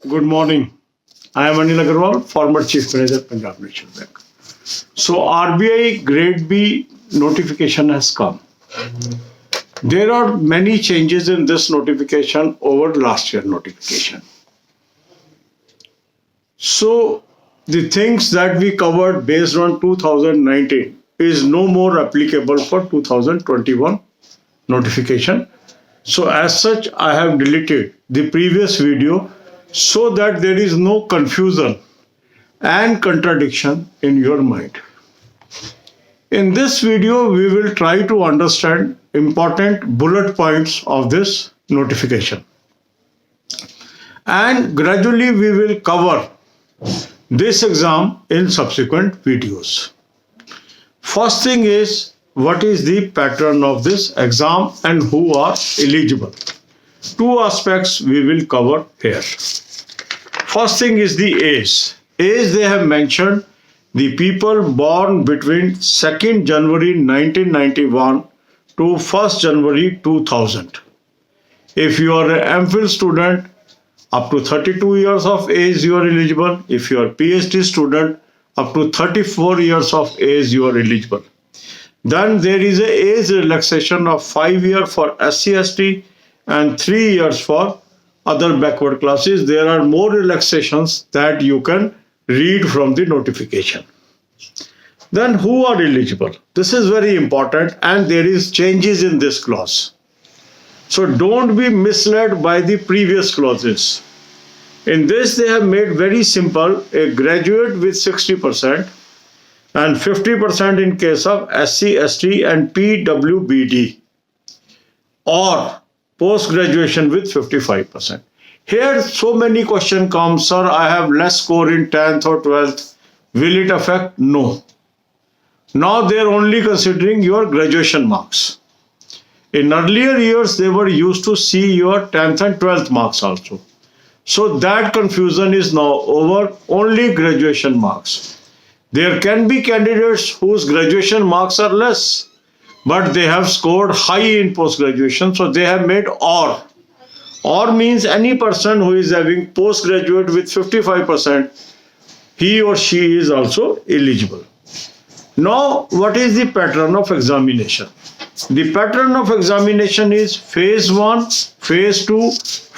Good morning. I am Anil Agarwal, former Chief Manager, Punjab National Bank. So RBI Grade B notification has come. There are many changes in this notification over last year notification. So the things that we covered based on 2019 is no more applicable for 2021 notification. So as such, I have deleted the previous video so that there is no confusion and contradiction in your mind. In this video, we will try to understand important bullet points of this notification. And gradually we will cover this exam in subsequent videos. First thing is, what is the pattern of this exam and who are eligible? Two aspects we will cover here. First thing is the age. Age they have mentioned the people born between 2nd January 1991 to 1st January 2000. If you are an MPhil student, up to 32 years of age you are eligible. If you are PhD student, up to 34 years of age you are eligible. Then there is a age relaxation of 5 years for SC/ST and 3 years for other backward classes. There are more relaxations that you can read from the notification. Then who are eligible? This is very important and there is changes in this clause. So don't be misled by the previous clauses. In this they have made very simple, a graduate with 60% and 50% in case of SC/ST and PWBD, or post-graduation with 55%. Here so many questions come, sir, I have less score in 10th or 12th. Will it affect? No. Now they are only considering your graduation marks. In earlier years, they were used to see your 10th and 12th marks also. So that confusion is now over, only graduation marks. There can be candidates whose graduation marks are less, but they have scored high in post-graduation, so they have made OR. OR means any person who is having postgraduate with 55%, he or she is also eligible. Now, what is the pattern of examination? The pattern of examination is phase 1, phase 2,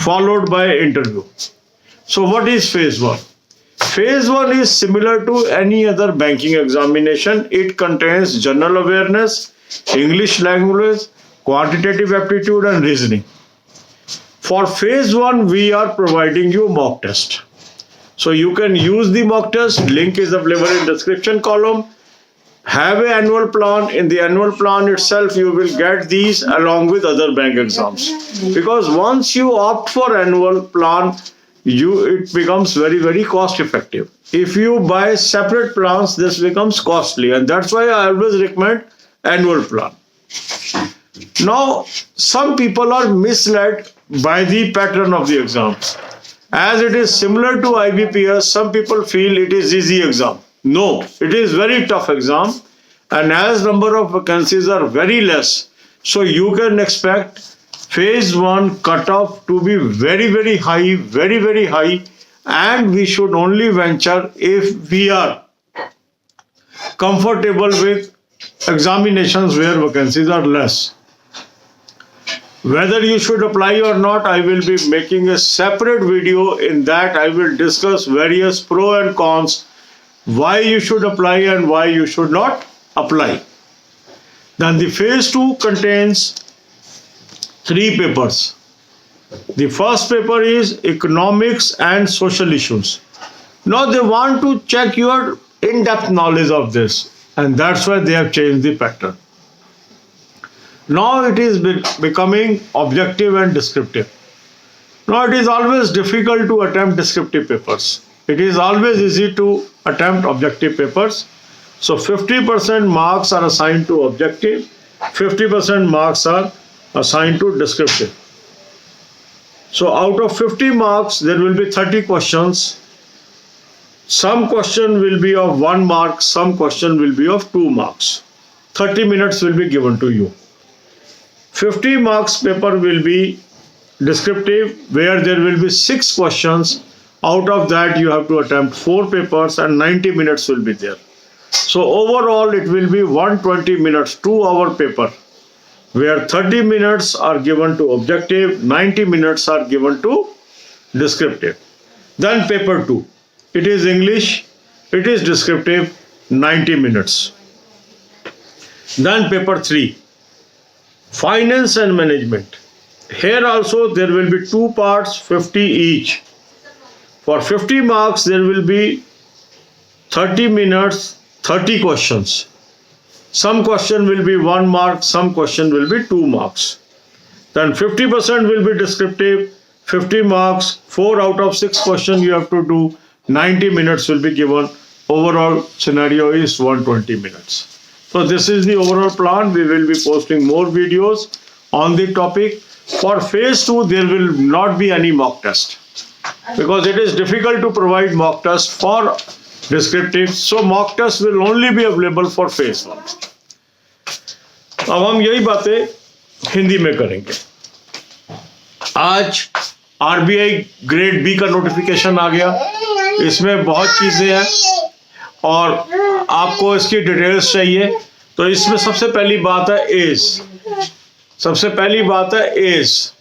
followed by interview. So what is phase 1? Phase 1 is similar to any other banking examination. It contains general awareness, English language, quantitative aptitude and reasoning. For phase 1, we are providing you mock test. So you can use the mock test. Link is available in description column. Have an annual plan. In the annual plan itself, you will get these along with other bank exams. Because once you opt for annual plan, it becomes very, very cost effective. If you buy separate plans, this becomes costly. And that's why I always recommend annual plan. Now, some people are misled by the pattern of the exam. As it is similar to IBPS, some people feel it is easy exam. No, it is very tough exam, and as number of vacancies are very less, so you can expect phase 1 cutoff to be very, very high, and we should only venture if we are comfortable with examinations where vacancies are less. Whether you should apply or not, I will be making a separate video. In that I will discuss various pros and cons, why you should apply and why you should not apply. Then the phase 2 contains 3 papers. The first paper is economics and social issues. Now they want to check your in-depth knowledge of this, and that's why they have changed the pattern. Now it is becoming objective and descriptive. Now it is always difficult to attempt descriptive papers. It is always easy to attempt objective papers. So 50% marks are assigned to objective, 50% marks are assigned to descriptive. So out of 50 marks, there will be 30 questions. Some question will be of 1 mark, some question will be of 2 marks. 30 minutes will be given to you. 50 marks paper will be descriptive, where there will be 6 questions Out of that, you have to attempt 4 papers and 90 minutes will be there. So overall, it will be 120 minutes, 2-hour paper, where 30 minutes are given to objective, 90 minutes are given to descriptive. Then paper 2, it is English, it is descriptive, 90 minutes. Then paper 3, finance and management. Here also there will be 2 parts, 50 each. For 50 marks, there will be 30 minutes, 30 questions. Some question will be 1 mark, some question will be 2 marks. Then 50% will be descriptive, 50 marks, 4 out of 6 questions you have to do, 90 minutes will be given. Overall scenario is 120 minutes. So this is the overall plan. We will be posting more videos on the topic. For phase 2, there will not be any mock test, because it is difficult to provide mock test for descriptive. So mock test will only be available for phase 1. अब हम यही बातें हिंदी में करेंगे. आज RBI grade B का notification आ गया. इसमें बहुत चीजें हैं और आपको इसकी डिटेल्स चाहिए. तो इसमें सबसे पहली बात है एज. सबसे पहली बात है एज.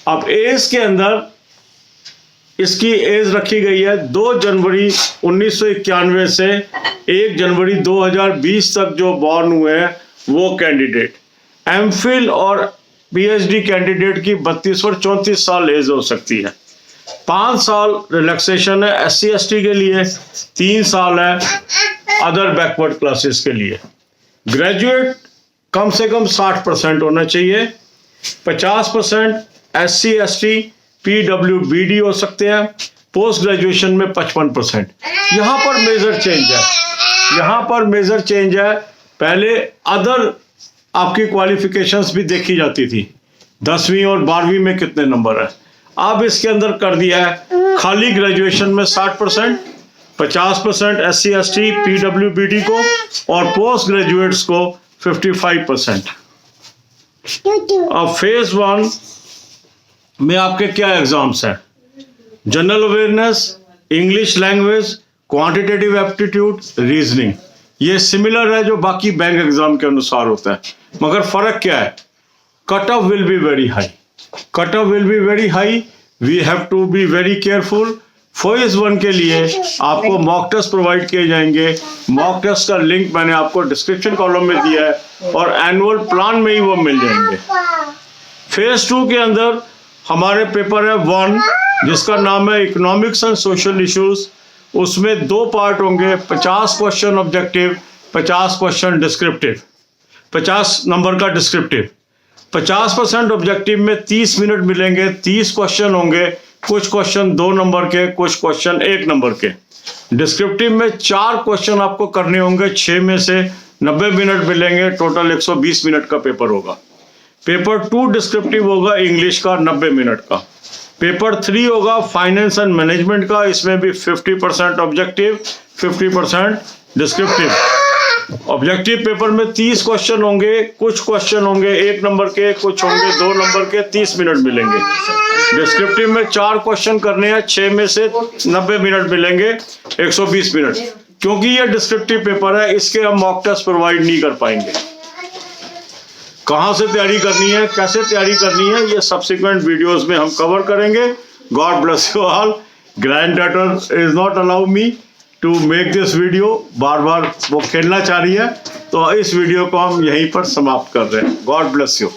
अब एज के अंदर इसकी एज रखी गई है 2 जनवरी 1991 से 1 जनवरी 2020 तक जो बॉर्न हुए हैं वो कैंडिडेट. एमफिल और पीएचडी कैंडिडेट की 32 और 34 साल एज हो सकती है. 5 साल रिलैक्सेशन है SC ST के लिए, 3 साल है अदर बैकवर्ड क्लासेस के लिए. ग्रेजुएट कम से कम 60% होना चाहिए. 50% SC ST PWBD हो सकते हैं. पोस्ट ग्रेजुएशन में 55%. यहाँ पर मेजर चेंज है. यहाँ पर मेजर चेंज है. पहले अदर आपकी क्वालिफिकेशंस भी देखी जाती थी, 10वीं और 12वीं में कितने नंबर है. अब इसके अंदर कर दिया है खाली ग्रेजुएशन में 60%, 50% SC ST PWBD को और पोस्ट ग्रेजुएट्स को 55%. अब फेज 1 में आपके क्या एग्जाम्स हैं? General awareness, English language, quantitative aptitude, reasoning. ये सिमिलर है जो बाकी बैंक एग्जाम के अनुसार होता है, मगर फर्क क्या है? Cut off will be very high. Cut off will be very high. We have to be very careful. Phase 1 के लिए आपको मॉक टेस्ट प्रोवाइड किए जाएंगे. मॉक टेस्ट का लिंक मैंने आपको डिस्क्रिप्शन कॉलम में दिया है और एनुअल प्लान में ही वो मिल जाएंगे. फेज 2 के अंदर हमारे पेपर है 1 जिसका नाम है इकोनॉमिक्स एंड सोशल इश्यूज. उसमें 2 पार्ट होंगे, 50 question objective, 50 question descriptive. 50 number का डिस्क्रिप्टिव. 50% ऑब्जेक्टिव में 30 मिनट मिलेंगे. 30 क्वेश्चन होंगे, कुछ क्वेश्चन 2 नंबर के, कुछ क्वेश्चन 1 नंबर के. डिस्क्रिप्टिव में 4 क्वेश्चन आपको करने होंगे, 6 में से 90 मिनट मिलेंगे. टोटल 120 मिनट का पेपर होगा. पेपर 2 डिस्क्रिप्टिव होगा इंग्लिश का 90 मिनट का. पेपर 3 होगा फाइनेंस एंड मैनेजमेंट का. इसमें भी 50% ऑब्जेक्टिव, 50% डिस्क्रिप्टिव. ऑब्जेक्टिव पेपर में 30 क्वेश्चन होंगे, कुछ क्वेश्चन होंगे 1 नंबर के, कुछ होंगे 2 नंबर के. 30 मिनट मिलेंगे. डिस्क्रिप्टिव में 4 क्वेश्चन करने हैं, 6 में से 90 मिनट मिलेंगे, 120 मिनट. क्योंकि ये डिस्क्रिप्टिव पेपर है, इसके हम मॉक टेस्ट प्रोवाइड नहीं कर पाएंगे. कहाँ से तैयारी करनी है, कैसे तैयारी करनी है, ये सब्सिक्वेंट वीडियोस में हम कवर करेंगे. God bless you all. Granddaughter is not allow me to make this video. बार बार वो खेलना चाह रही है, तो इस वीडियो को हम यहीं पर समाप्त कर रहे हैं. God bless you.